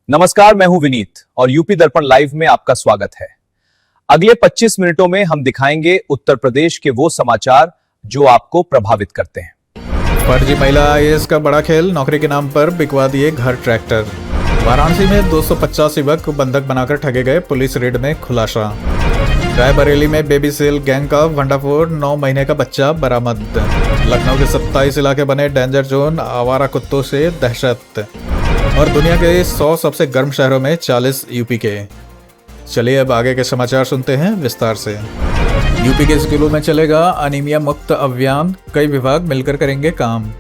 नमस्कार, मैं हूं विनीत और यूपी दर्पण लाइव में आपका स्वागत है। अगले 25 मिनटों में हम दिखाएंगे उत्तर प्रदेश के वो समाचार जो आपको प्रभावित करते हैं। फर्जी महिला आईएएस का बड़ा खेल, नौकरी के नाम पर बिकवा दिए घर ट्रैक्टर। वाराणसी में 250 युवक बंधक बनाकर ठगे गए, पुलिस रेड में खुलासा। रायबरेली में बेबी सेल गैंग का भंडाफोड़, 9 महीने का बच्चा बरामद। लखनऊ के 27 इलाके बने डेंजर जोन, आवारा कुत्तों से दहशत। और दुनिया के 100 सबसे गर्म शहरों में 40 यूपी के। चलिए अब आगे के समाचार सुनते हैं विस्तार से। यूपी के स्कूलों में चलेगा अनीमिया मुक्त अभियान, कई विभाग मिलकर करेंगे काम।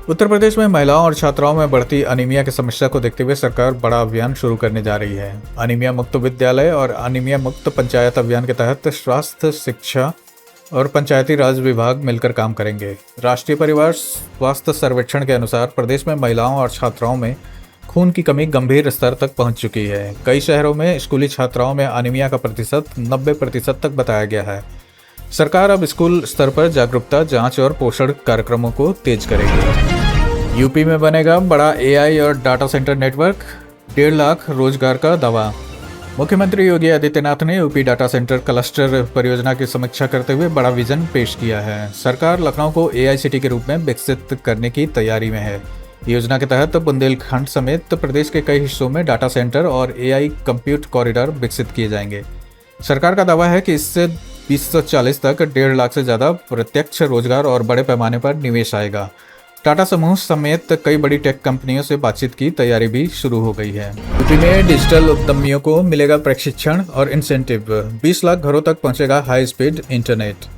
उत्तर प्रदेश में महिलाओं और छात्राओं में बढ़ती अनीमिया की समस्या को देखते हुए सरकार बड़ा अभियान शुरू करने जा रही है। अनीमिया मुक्त विद्यालय और अनीमिया मुक्त पंचायत अभियान के तहत स्वास्थ्य, शिक्षा और पंचायती राज विभाग मिलकर काम करेंगे। राष्ट्रीय परिवार स्वास्थ्य सर्वेक्षण के अनुसार प्रदेश में महिलाओं और छात्राओं में खून की कमी गंभीर स्तर तक पहुंच चुकी है। कई शहरों में स्कूली छात्राओं में अनीमिया का प्रतिशत 90% तक बताया गया है। सरकार अब स्कूल स्तर पर जागरूकता, जांच और पोषण कार्यक्रमों को तेज करेगी। यूपी में बनेगा बड़ा एआई और डाटा सेंटर नेटवर्क, 1.5 लाख रोजगार का दावा। मुख्यमंत्री योगी आदित्यनाथ ने यूपी डाटा सेंटर क्लस्टर परियोजना की समीक्षा करते हुए बड़ा विजन पेश किया है। सरकार लखनऊ को एआई सिटी के रूप में विकसित करने की तैयारी में है। योजना के तहत बुंदेलखंड समेत प्रदेश के कई हिस्सों में डाटा सेंटर और एआई कंप्यूट कॉरिडोर विकसित किए जाएंगे। सरकार का दावा है कि इससे 2040 तक 1.5 लाख से ज़्यादा प्रत्यक्ष रोजगार और बड़े पैमाने पर निवेश आएगा। टाटा समूह समेत कई बड़ी टेक कंपनियों से बातचीत की तैयारी भी शुरू हो गई है। यूपी में डिजिटल उद्यमियों को मिलेगा प्रशिक्षण और इंसेंटिव, 20 लाख घरों तक पहुंचेगा हाई स्पीड इंटरनेट।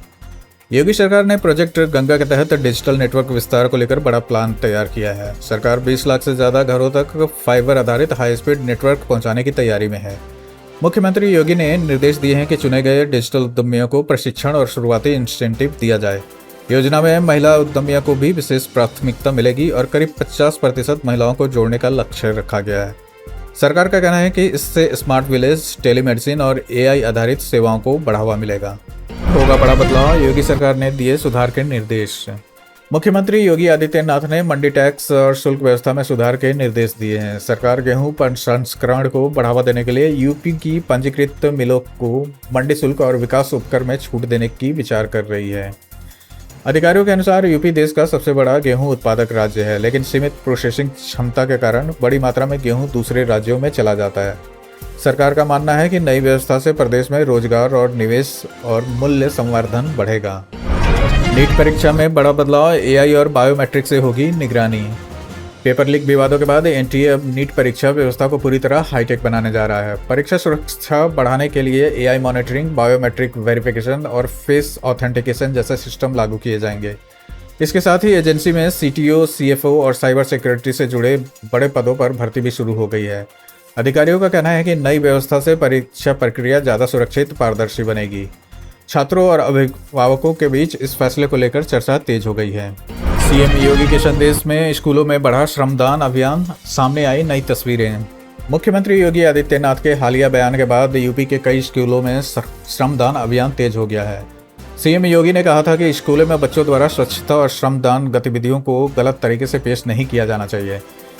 योगी सरकार ने प्रोजेक्ट गंगा के तहत डिजिटल नेटवर्क विस्तार को लेकर बड़ा प्लान तैयार किया है। सरकार 20 लाख से ज़्यादा घरों तक फाइबर आधारित हाई स्पीड नेटवर्क पहुंचाने की तैयारी में है। मुख्यमंत्री योगी ने निर्देश दिए हैं कि चुने गए डिजिटल उद्यमियों को प्रशिक्षण और शुरुआती इंसेंटिव दिया जाए। योजना में महिला उद्यमियों को भी विशेष प्राथमिकता मिलेगी और करीब 50% महिलाओं को जोड़ने का लक्ष्य रखा गया है। सरकार का कहना है कि इससे स्मार्ट विलेज, टेलीमेडिसिन और एआई आधारित सेवाओं को बढ़ावा मिलेगा। होगा बड़ा बदलाव, योगी सरकार ने दिए सुधार के निर्देश। मुख्यमंत्री योगी आदित्यनाथ ने मंडी टैक्स और शुल्क व्यवस्था में सुधार के निर्देश दिए हैं। सरकार गेहूं प्रसंस्करण को बढ़ावा देने के लिए यूपी की पंजीकृत मिलों को मंडी शुल्क और विकास उपकर में छूट देने की विचार कर रही है। अधिकारियों के अनुसार यूपी देश का सबसे बड़ा गेहूं उत्पादक राज्य है, लेकिन सीमित प्रोसेसिंग क्षमता के कारण बड़ी मात्रा में गेहूं दूसरे राज्यों में चला जाता है। सरकार का मानना है कि नई व्यवस्था से प्रदेश में रोजगार और निवेश और मूल्य संवर्धन बढ़ेगा। नीट परीक्षा में बड़ा बदलाव, एआई और बायोमेट्रिक से होगी निगरानी। पेपर लीक विवादों के बाद एनटीए अब नीट परीक्षा व्यवस्था को पूरी तरह हाईटेक बनाने जा रहा है। परीक्षा सुरक्षा बढ़ाने के लिए एआई मॉनिटरिंग, बायोमेट्रिक वेरिफिकेशन और फेस ऑथेंटिकेशन जैसे सिस्टम लागू किए जाएंगे। इसके साथ ही एजेंसी में सीटीओ, सीएफओ और साइबर सिक्योरिटी से जुड़े बड़े पदों पर भर्ती भी शुरू हो गई है। अधिकारियों का कहना है कि नई व्यवस्था से परीक्षा प्रक्रिया ज़्यादा सुरक्षित, पारदर्शी बनेगी। छात्रों और अभिभावकों के बीच इस फैसले को लेकर चर्चा तेज हो गई है। सीएम योगी के संदेश में स्कूलों में बढ़ा श्रमदान अभियान, सामने आई नई तस्वीरें। मुख्यमंत्री योगी आदित्यनाथ के हालिया बयान के बाद यूपी के कई स्कूलों में श्रमदान अभियान तेज हो गया है। सीएम योगी ने कहा था कि स्कूलों में बच्चों द्वारा स्वच्छता और श्रमदान गतिविधियों को गलत तरीके से पेश नहीं किया जाना चाहिए।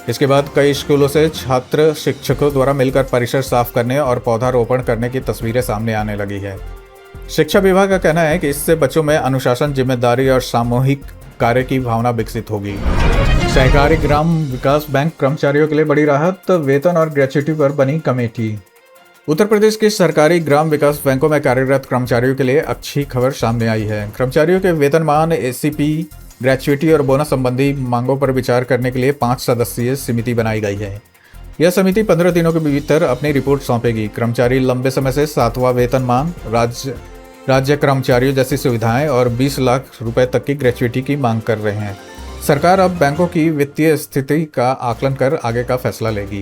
इसके बाद कई स्कूलों से छात्र शिक्षकों द्वारा मिलकर परिसर साफ करने और पौधारोपण करने की तस्वीरें सामने आने लगी है। शिक्षा विभाग का कहना है कि इससे बच्चों में अनुशासन, जिम्मेदारी और सामूहिक कार्य की भावना विकसित होगी। सहकारी ग्राम विकास बैंक कर्मचारियों के लिए बड़ी राहत, वेतन और ग्रेच्युटी पर बनी कमेटी। उत्तर प्रदेश के सरकारी ग्राम विकास बैंकों में कार्यरत कर्मचारियों के लिए अच्छी खबर सामने आई है। कर्मचारियों के वेतनमान, एसीपी, ग्रेच्युटी और बोनस संबंधी मांगों पर विचार करने के लिए 5 सदस्यीय समिति बनाई गई है। यह समिति 15 दिनों के भीतर अपनी रिपोर्ट सौंपेगी। कर्मचारी लंबे समय से 7वां वेतनमान, राज्य कर्मचारियों जैसी सुविधाएं और 20 लाख रुपए तक की ग्रेच्युटी की मांग कर रहे हैं। सरकार अब बैंकों की वित्तीय स्थिति का आकलन कर आगे का फैसला लेगी।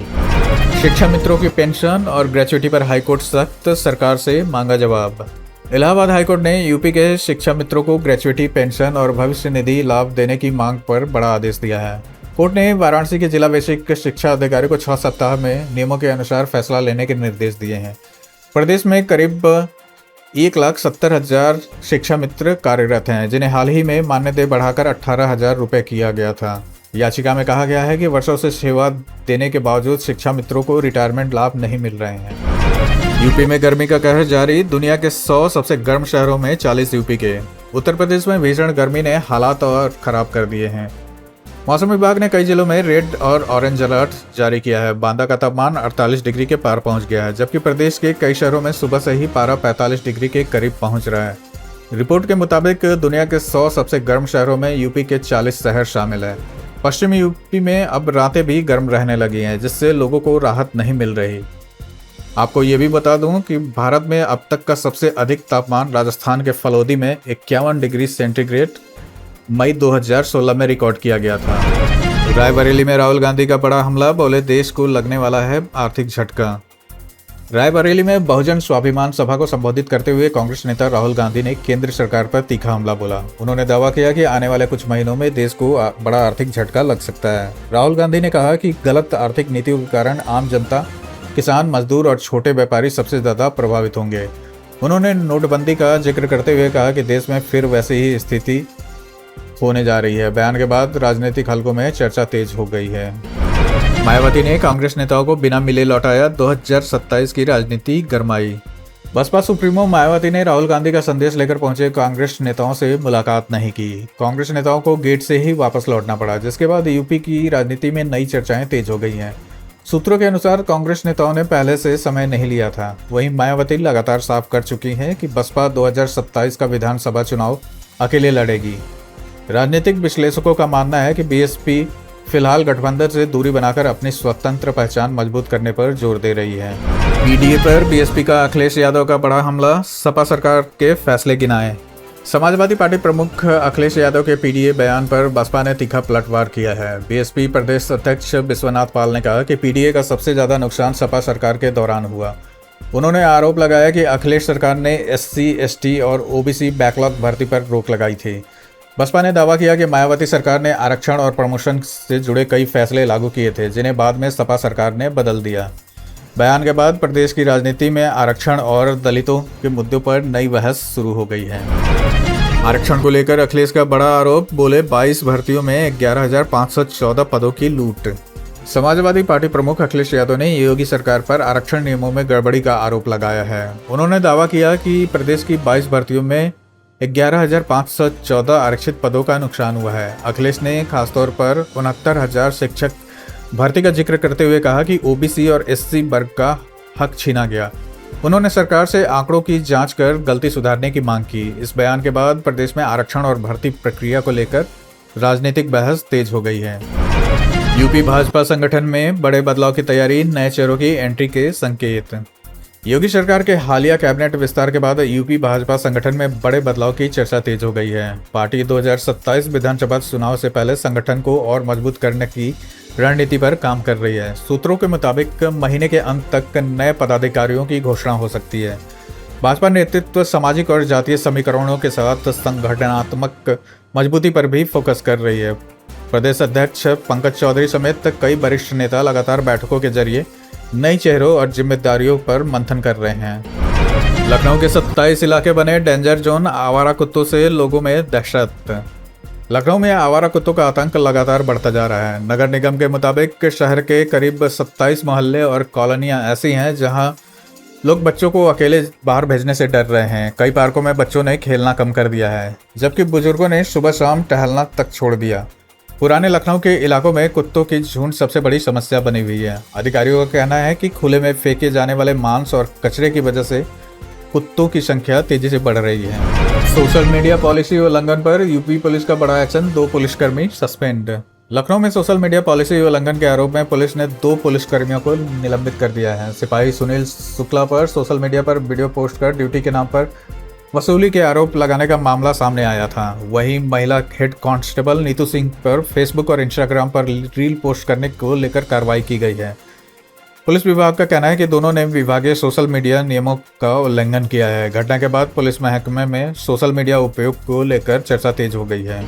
शिक्षा मित्रों की पेंशन और ग्रेच्युटी पर हाईकोर्ट सख्त, सरकार से मांगा जवाब। इलाहाबाद हाईकोर्ट ने यूपी के शिक्षा मित्रों को ग्रेच्युटी, पेंशन और भविष्य निधि लाभ देने की मांग पर बड़ा आदेश दिया है। कोर्ट ने वाराणसी के जिला बेसिक शिक्षा अधिकारी को 6 सप्ताह में नियमों के अनुसार फैसला लेने के निर्देश दिए हैं। प्रदेश में करीब 1,70,000 शिक्षा मित्र कार्यरत हैं, जिन्हें हाल ही में मानदेय बढ़ाकर 18,000 रुपये किया गया था। याचिका में कहा गया है कि वर्षों से सेवा देने के बावजूद शिक्षा मित्रों को रिटायरमेंट लाभ नहीं मिल रहे हैं। यूपी में गर्मी का कहर जारी, दुनिया के 100 सबसे गर्म शहरों में 40 यूपी के। उत्तर प्रदेश में भीषण गर्मी ने हालात और खराब कर दिए हैं। मौसम विभाग ने कई जिलों में रेड और ऑरेंज अलर्ट जारी किया है। बांदा का तापमान 48 डिग्री के पार पहुंच गया है, जबकि प्रदेश के कई शहरों में सुबह से ही पारा 45 डिग्री के करीब पहुंच रहा है। रिपोर्ट के मुताबिक दुनिया के 100 सबसे गर्म शहरों में यूपी के 40 शहर शामिल है। पश्चिमी यूपी में अब रातें भी गर्म रहने लगी हैं, जिससे लोगों को राहत नहीं मिल रही। आपको ये भी बता दूं कि भारत में अब तक का सबसे अधिक तापमान राजस्थान के फलौदी में 51 डिग्री सेंटीग्रेड मई 2016 में रिकॉर्ड किया गया था। रायबरेली में राहुल गांधी का बड़ा हमला, बोले देश को लगने वाला है आर्थिक झटका। रायबरेली में बहुजन स्वाभिमान सभा को संबोधित करते हुए कांग्रेस नेता राहुल गांधी ने केंद्र सरकार पर तीखा हमला बोला। उन्होंने दावा किया कि आने वाले कुछ महीनों में देश को बड़ा आर्थिक झटका लग सकता है। राहुल गांधी ने कहा कि गलत आर्थिक नीतियों के कारण आम जनता, किसान, मजदूर और छोटे व्यापारी सबसे ज्यादा प्रभावित होंगे। उन्होंने नोटबंदी का जिक्र करते हुए कहा कि देश में फिर वैसी ही स्थिति होने जा रही है। बयान के बाद राजनीतिक हलकों में चर्चा तेज हो गई है। मायावती ने कांग्रेस नेताओं को बिना मिले लौटाया, 2027 की राजनीति गरमाई। बसपा सुप्रीमो मायावती ने राहुल गांधी का संदेश लेकर पहुंचे कांग्रेस नेताओं से मुलाकात नहीं की। कांग्रेस नेताओं को गेट से ही वापस लौटना पड़ा, जिसके बाद यूपी की राजनीति में नई चर्चाएं तेज हो गई हैं। सूत्रों के अनुसार कांग्रेस नेताओं ने पहले से समय नहीं लिया था। वहीं मायावती लगातार साफ कर चुकी हैं कि बसपा 2027 का विधानसभा चुनाव अकेले लड़ेगी। राजनीतिक विश्लेषकों का मानना है कि बीएसपी फिलहाल गठबंधन से दूरी बनाकर अपनी स्वतंत्र पहचान मजबूत करने पर जोर दे रही है। पीडीए पर बीएसपी का अखिलेश यादव का बड़ा हमला, सपा सरकार के फैसले गिनाए। समाजवादी पार्टी प्रमुख अखिलेश यादव के पीडीए बयान पर बसपा ने तीखा पलटवार किया है। बीएसपी प्रदेश अध्यक्ष विश्वनाथ पाल ने कहा कि पीडीए का सबसे ज्यादा नुकसान सपा सरकार के दौरान हुआ। उन्होंने आरोप लगाया कि अखिलेश सरकार ने एससी, एसटी और ओबीसी बैकलॉग भर्ती पर रोक लगाई थी। बसपा ने दावा किया कि मायावती सरकार ने आरक्षण और प्रमोशन से जुड़े कई फैसले लागू किए थे, जिन्हें बाद में सपा सरकार ने बदल दिया। बयान के बाद प्रदेश की राजनीति में आरक्षण और दलितों के मुद्दों पर नई बहस शुरू हो गई है। आरक्षण को लेकर अखिलेश का बड़ा आरोप, बोले 22 भर्तियों में 11,514 पदों की लूट। समाजवादी पार्टी प्रमुख अखिलेश यादव ने योगी सरकार पर आरक्षण नियमों में गड़बड़ी का आरोप लगाया है। उन्होंने दावा किया कि प्रदेश की 22 भर्तियों में 11,514 आरक्षित पदों का नुकसान हुआ है। अखिलेश ने खासतौर पर 69,000 शिक्षक भर्ती का जिक्र करते हुए कहा कि ओबीसी और एससी वर्ग का हक छीना गया। उन्होंने सरकार से आंकड़ों की जांच कर गलती सुधारने की मांग की। इस बयान के बाद प्रदेश में आरक्षण और भर्ती प्रक्रिया को लेकर राजनीतिक बहस तेज हो गई है। यूपी भाजपा संगठन में बड़े बदलाव की तैयारी, नए चेहरों की एंट्री के संकेत। योगी सरकार के हालिया कैबिनेट विस्तार के बाद यूपी भाजपा संगठन में बड़े बदलाव की चर्चा तेज हो गई है। पार्टी 2027 विधानसभा चुनाव से पहले संगठन को और मजबूत करने की रणनीति पर काम कर रही है। सूत्रों के मुताबिक महीने के अंत तक नए पदाधिकारियों की घोषणा हो सकती है। भाजपा नेतृत्व सामाजिक और जातीय समीकरणों के साथ संगठनात्मक मजबूती पर भी फोकस कर रही है। प्रदेश अध्यक्ष पंकज चौधरी समेत कई वरिष्ठ नेता लगातार बैठकों के जरिए नई चेहरों और जिम्मेदारियों पर मंथन कर रहे हैं। लखनऊ के 27 इलाके बने डेंजर जोन, आवारा कुत्तों से लोगों में दहशत। लखनऊ में आवारा कुत्तों का आतंक लगातार बढ़ता जा रहा है। नगर निगम के मुताबिक शहर के करीब 27 मोहल्ले और कॉलोनियां ऐसी हैं जहां लोग बच्चों को अकेले बाहर भेजने से डर रहे हैं। कई पार्कों में बच्चों ने खेलना कम कर दिया है, जबकि बुजुर्गों ने सुबह शाम टहलना तक छोड़ दिया। पुराने लखनऊ के इलाकों में कुत्तों की झुंड सबसे बड़ी समस्या बनी हुई है। अधिकारियों का कहना है कि खुले में फेंके जाने वाले मांस और कचरे की वजह से कुत्तों की संख्या तेजी से बढ़ रही है। सोशल मीडिया पॉलिसी उल्लंघन पर यूपी पुलिस का बड़ा एक्शन, 2 पुलिसकर्मी सस्पेंड। लखनऊ में सोशल मीडिया पॉलिसी उल्लंघन के आरोप में पुलिस ने 2 पुलिसकर्मियों को निलंबित कर दिया है। सिपाही सुनील शुक्ला पर सोशल मीडिया पर वीडियो पोस्ट कर ड्यूटी के नाम पर वसूली के आरोप लगाने का मामला सामने आया था। वहीं महिला हेड कांस्टेबल नीतू सिंह पर फेसबुक और इंस्टाग्राम पर रील पोस्ट करने को लेकर कार्रवाई की गई है। पुलिस विभाग का कहना है कि दोनों ने विभागीय सोशल मीडिया नियमों का उल्लंघन किया है। घटना के बाद पुलिस महकमे में सोशल मीडिया उपयोग को लेकर चर्चा तेज हो गई है।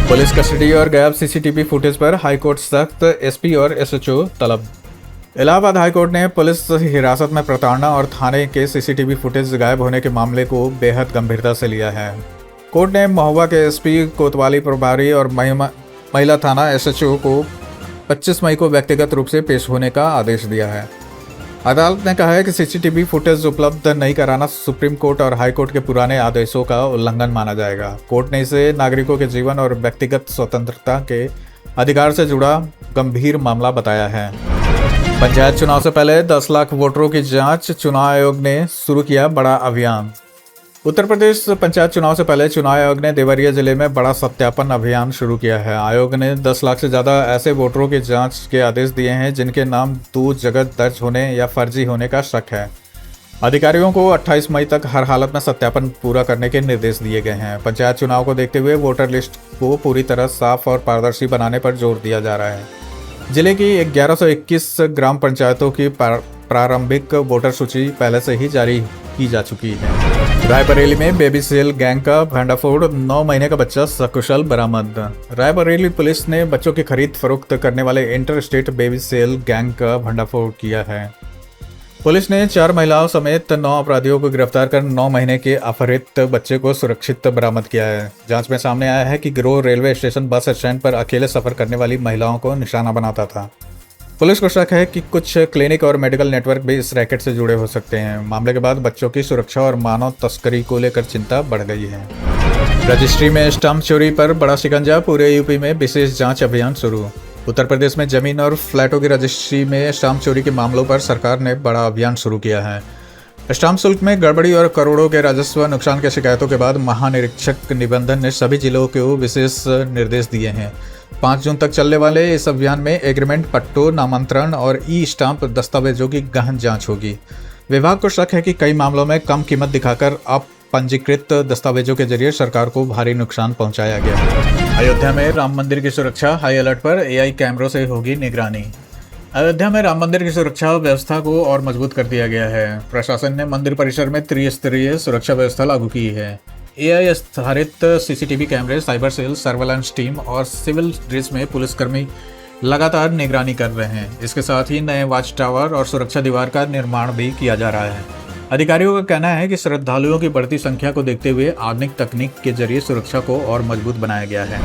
पुलिस कस्टडी और गायब सीसीटीवी फुटेज पर हाईकोर्ट सख्त, एसपी और एसएचओ तलब। इलाहाबाद हाईकोर्ट ने पुलिस हिरासत में प्रताड़ना और थाने के सीसीटीवी फुटेज गायब होने के मामले को बेहद गंभीरता से लिया है। कोर्ट ने महोबा के एसपी, कोतवाली प्रभारी और महिला थाना एसएचओ को 25 मई को व्यक्तिगत रूप से पेश होने का आदेश दिया है। अदालत ने कहा है कि सीसीटीवी फुटेज उपलब्ध नहीं कराना सुप्रीम कोर्ट और हाई कोर्ट के पुराने आदेशों का उल्लंघन माना जाएगा। कोर्ट ने इसे नागरिकों के जीवन और व्यक्तिगत स्वतंत्रता के अधिकार से जुड़ा गंभीर मामला बताया है। पंचायत चुनाव से पहले 10 लाख वोटरों की जांच, चुनाव आयोग ने शुरू किया बड़ा अभियान। उत्तर प्रदेश पंचायत चुनाव से पहले चुनाव आयोग ने देवरिया जिले में बड़ा सत्यापन अभियान शुरू किया है। आयोग ने 10 लाख से ज़्यादा ऐसे वोटरों की जांच के आदेश दिए हैं जिनके नाम 2 जगह दर्ज होने या फर्जी होने का शक है। अधिकारियों को 28 मई तक हर हालत में सत्यापन पूरा करने के निर्देश दिए गए हैं। पंचायत चुनाव को देखते हुए वोटर लिस्ट को पूरी तरह साफ और पारदर्शी बनाने पर जोर दिया जा रहा है। जिले की 1121 ग्राम पंचायतों की प्रारंभिक वोटर सूची पहले से ही जारी की जा चुकी है। रायबरेली में बेबी सेल गैंग का भंडाफोड़, 9 महीने का बच्चा सकुशल बरामद। रायबरेली पुलिस ने बच्चों की खरीद फरोख्त करने वाले inter state baby sale gang का भंडाफोड़ किया है। पुलिस ने 4 महिलाओं समेत 9 अपराधियों को गिरफ्तार कर 9 महीने के अपहृत बच्चे को सुरक्षित बरामद किया है। जांच में सामने आया है कि गिरोह रेलवे स्टेशन बस स्टैंड पर अकेले सफर करने वाली महिलाओं को निशाना बनाता था। पुलिस को शक है कि कुछ क्लिनिक और मेडिकल नेटवर्क भी इस रैकेट से जुड़े हो सकते हैं। मामले के बाद बच्चों की सुरक्षा और मानव तस्करी को लेकर चिंता बढ़ गई है। रजिस्ट्री में स्टाम्प चोरी पर बड़ा शिकंजा, पूरे यूपी में विशेष जांच अभियान शुरू। उत्तर प्रदेश में जमीन और फ्लैटों की रजिस्ट्री में स्टाम्प चोरी के मामलों पर सरकार ने बड़ा अभियान शुरू किया है। स्टाम्प शुल्क में गड़बड़ी और करोड़ों के राजस्व नुकसान की शिकायतों के बाद महानिरीक्षक निबंधन ने सभी जिलों को विशेष निर्देश दिए हैं। 5 जून तक चलने वाले इस अभियान में एग्रीमेंट, पट्टों, नामांतरण और ई स्टाम्प दस्तावेजों की गहन जांच होगी। विभाग को शक है कि कई मामलों में कम कीमत दिखाकर अपंजीकृत दस्तावेजों के जरिए सरकार को भारी नुकसान पहुंचाया गया। अयोध्या में राम मंदिर की सुरक्षा, हाई अलर्ट पर एआई कैमरों से होगी निगरानी। अयोध्या में राम मंदिर की सुरक्षा व्यवस्था को और मजबूत कर दिया गया है। प्रशासन ने मंदिर परिसर में त्रिस्तरीय सुरक्षा व्यवस्था लागू की है। एआई आधारित सीसीटीवी कैमरे, साइबर सेल, सर्वेलेंस टीम और सिविल ड्रेस में पुलिसकर्मी लगातार निगरानी कर रहे हैं। इसके साथ ही नए वॉच टावर और सुरक्षा दीवार का निर्माण भी किया जा रहा है। अधिकारियों का कहना है कि श्रद्धालुओं की बढ़ती संख्या को देखते हुए आधुनिक तकनीक के जरिए सुरक्षा को और मजबूत बनाया गया है।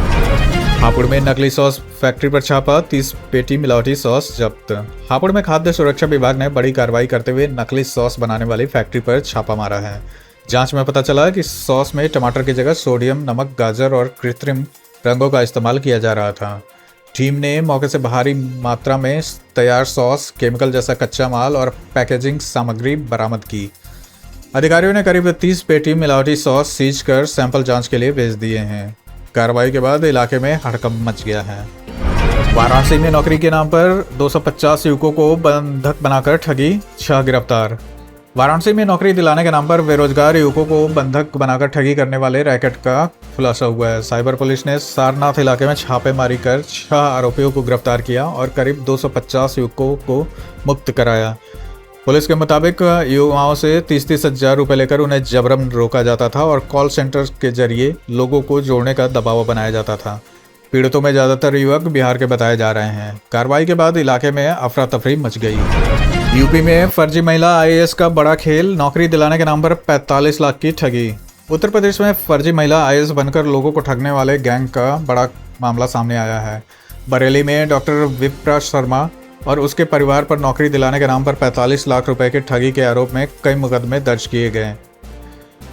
हापुड़ में नकली सॉस फैक्ट्री पर छापा, 30 पेटी मिलावटी सॉस जब्त। हापुड़ में खाद्य सुरक्षा विभाग ने बड़ी कार्रवाई करते हुए नकली सॉस बनाने वाली फैक्ट्री पर छापा मारा है। जांच में पता चला कि सॉस में टमाटर की जगह सोडियम, नमक, गाजर और कृत्रिम रंगों का इस्तेमाल किया जा रहा था। टीम ने मौके से भारी मात्रा में तैयार सॉस, केमिकल जैसा कच्चा माल और पैकेजिंग सामग्री बरामद की। अधिकारियों ने करीब 30 पेटी मिलावटी सॉस सीज कर सैंपल जांच के लिए भेज दिए हैं। कार्रवाई के बाद इलाके में हड़कंप मच गया है। वाराणसी में नौकरी के नाम पर 250 युवकों को बंधक बनाकर ठगी, 6 गिरफ्तार। वाराणसी में नौकरी दिलाने के नाम पर बेरोजगार युवकों को बंधक बनाकर ठगी करने वाले रैकेट का खुलासा हुआ है। साइबर पुलिस ने सारनाथ इलाके में छापेमारी कर 6 आरोपियों को गिरफ्तार किया और करीब 250 युवकों को मुक्त कराया। पुलिस के मुताबिक युवाओं से 30-30 हजार रुपये लेकर उन्हें जबरन रोका जाता था और कॉल सेंटर के जरिए लोगों को जोड़ने का दबाव बनाया जाता था। पीड़ितों में ज़्यादातर युवक बिहार के बताए जा रहे हैं। कार्रवाई के बाद इलाके में अफरा तफरी मच गई। यूपी में फर्जी महिला आईएएस का बड़ा खेल, नौकरी दिलाने के नाम पर 45 लाख की ठगी। उत्तर प्रदेश में फर्जी महिला आईएएस बनकर लोगों को ठगने वाले गैंग का बड़ा मामला सामने आया है। बरेली में डॉक्टर विप्रा शर्मा और उसके परिवार पर नौकरी दिलाने के नाम पर 45 लाख रुपए के ठगी के आरोप में कई मुकदमे दर्ज किए गए।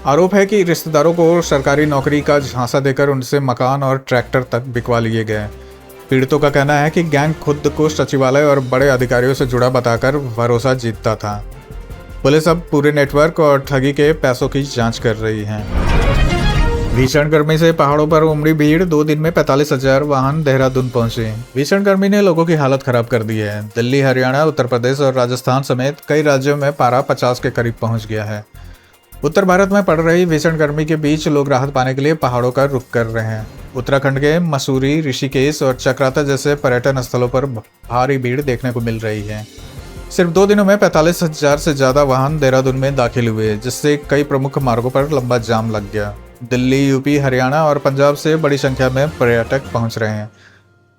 आरोप है कि रिश्तेदारों को सरकारी नौकरी का झांसा देकर उनसे मकान और ट्रैक्टर तक बिकवा लिए गए। पीड़ितों का कहना है कि गैंग खुद को सचिवालय और बड़े अधिकारियों से जुड़ा बताकर भरोसा जीतता था। पुलिस अब पूरे नेटवर्क और ठगी के पैसों की जांच कर रही है। भीषण गर्मी से पहाड़ों पर उमड़ी भीड़, 2 दिन में 45,000 वाहन देहरादून पहुंचे। भीषण गर्मी ने लोगों की हालत खराब कर दी है। दिल्ली, हरियाणा, उत्तर प्रदेश और राजस्थान समेत कई राज्यों में पारा 50 के करीब पहुंच गया है। उत्तर भारत में पड़ रही भीषण गर्मी के बीच लोग राहत पाने के लिए पहाड़ों का रुख कर रहे हैं। उत्तराखंड के मसूरी, ऋषिकेश और चक्राता जैसे पर्यटन स्थलों पर भारी भीड़ देखने को मिल रही है। सिर्फ 2 दिनों में 45,000 से ज़्यादा वाहन देहरादून में दाखिल हुए, जिससे कई प्रमुख मार्गों पर लंबा जाम लग गया। दिल्ली, यूपी, हरियाणा और पंजाब से बड़ी संख्या में पर्यटक पहुंच रहे हैं।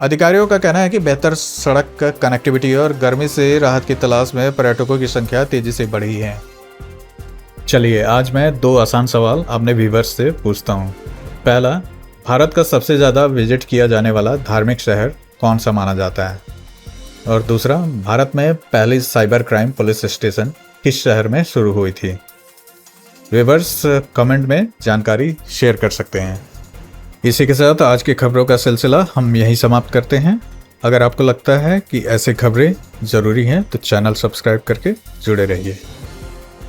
अधिकारियों का कहना है कि बेहतर सड़क कनेक्टिविटी और गर्मी से राहत की तलाश में पर्यटकों की संख्या तेजी से बढ़ी है। चलिए आज मैं 2 आसान सवाल अपने व्यूअर्स से पूछता हूँ। पहला, भारत का सबसे ज़्यादा विजिट किया जाने वाला धार्मिक शहर कौन सा माना जाता है? और दूसरा, भारत में पहली साइबर क्राइम पुलिस स्टेशन किस शहर में शुरू हुई थी? व्यूअर्स कमेंट में जानकारी शेयर कर सकते हैं। इसी के साथ आज की खबरों का सिलसिला हम यहीं समाप्त करते हैं। अगर आपको लगता है कि ऐसी खबरें ज़रूरी हैं तो चैनल सब्सक्राइब करके जुड़े रहिए।